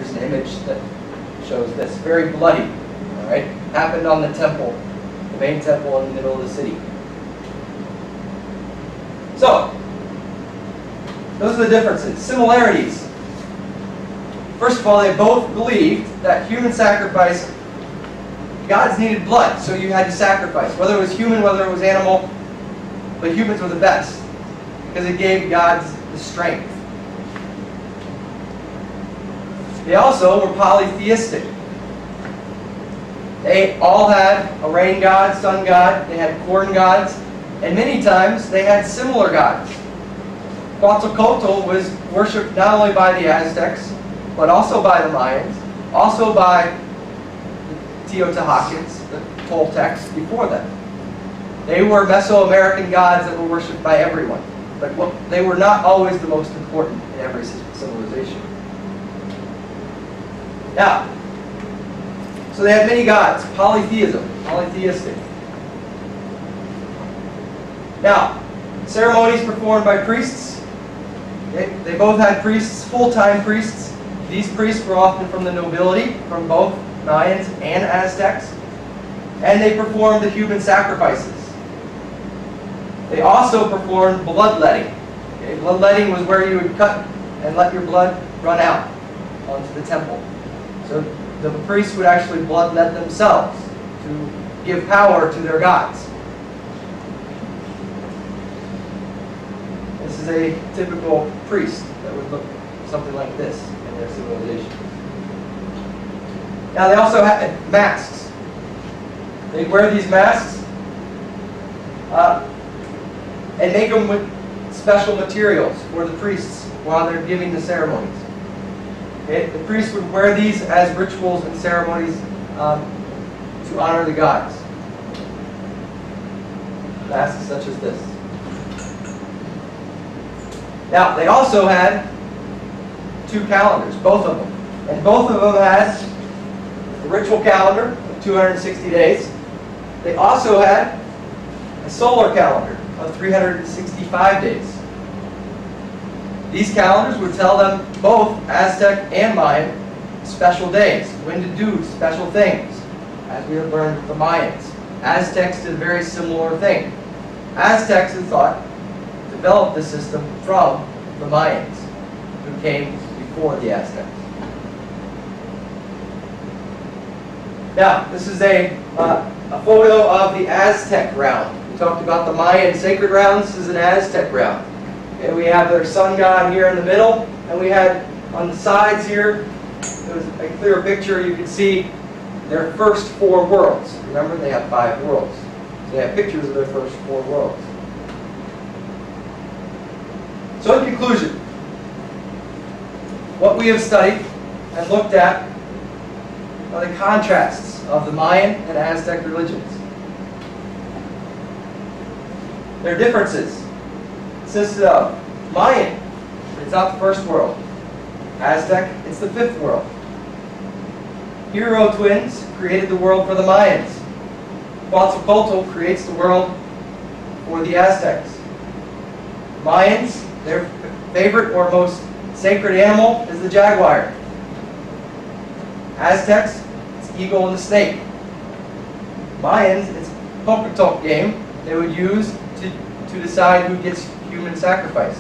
Here's an image that shows this. Very bloody. All right, happened on the temple, the main temple in the middle of the city. So, those are the differences. Similarities. First of all, they both believed that human sacrifice, gods needed blood, so you had to sacrifice. Whether it was human, whether it was animal, but humans were the best, because it gave gods the strength. They also were polytheistic. They all had a rain god, sun god, they had corn gods, and many times they had similar gods. Quetzalcoatl was worshipped not only by the Aztecs, but also by the Mayans, also by the Teotihuacans, the Toltecs before them. They were Mesoamerican gods that were worshipped by everyone, but they were not always the most important in every civilization. Now, so they had many gods, polytheism, polytheistic. Now, ceremonies performed by priests. They both had priests, full-time priests. These priests were often from the nobility, from both Mayans and Aztecs. And they performed the human sacrifices. They also performed bloodletting. Okay? Bloodletting was where you would cut and let your blood run out onto the temple. So the priests would actually bloodlet themselves to give power to their gods. This is a typical priest that would look something like this in their civilization. Now they also had masks. They'd wear these masks and make them with special materials for the priests while they're giving the ceremonies. Okay? The priests would wear these as rituals and ceremonies to honor the gods. Masks such as this. Now, they also had two calendars, both of them. And both of them had a ritual calendar of 260 days. They also had a solar calendar of 365 days. These calendars would tell them, both Aztec and Mayan, special days, when to do special things, as we have learned with the Mayans. Aztecs did a very similar thing. Aztecs had thought, developed the system from the Mayans, who came before the Aztecs. Now, this is a photo of the Aztec round. We talked about the Mayan sacred round. This is an Aztec round. Okay, we have their sun god here in the middle, and we had on the sides here, it was a clear picture. You can see their first 4 worlds. Remember, they have 5 worlds. So they have pictures of their first 4 worlds. So in conclusion, what we have studied and looked at are the contrasts of the Mayan and Aztec religions. Their differences consisted of Mayan, it's not the first world. Aztec, it's the 5th world. Hero twins created the world for the Mayans. Quetzalcoatl creates the world for the Aztecs. Mayans, their favorite or most sacred animal is the jaguar. Aztecs, it's the eagle and the snake. Mayans, it's a Pocatello game they would use to decide who gets human sacrifice.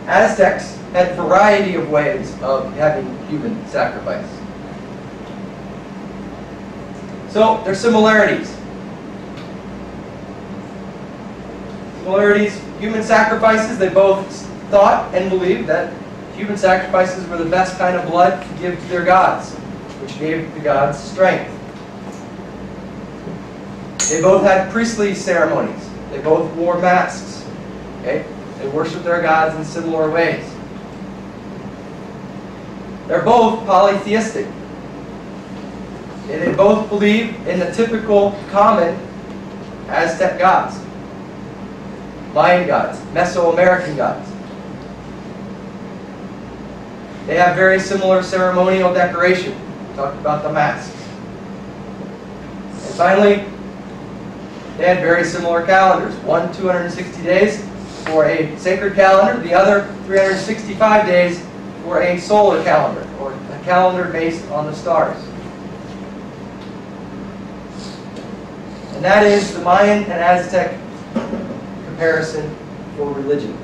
Aztecs had a variety of ways of having human sacrifice. So, their similarities. Similarities, human sacrifices, they both thought and believed that human sacrifices were the best kind of blood to give to their gods, which gave the gods strength. They both had priestly ceremonies. They both wore masks. Okay? They worshiped their gods in similar ways. They're both polytheistic. And they both believe in the typical, common Aztec gods, Mayan gods, Mesoamerican gods. They have very similar ceremonial decoration. We talked about the masks. And finally, they had very similar calendars. One 260 days for a sacred calendar, the other 365 days for a solar calendar, or a calendar based on the stars. And that is the Mayan and Aztec comparison for religion.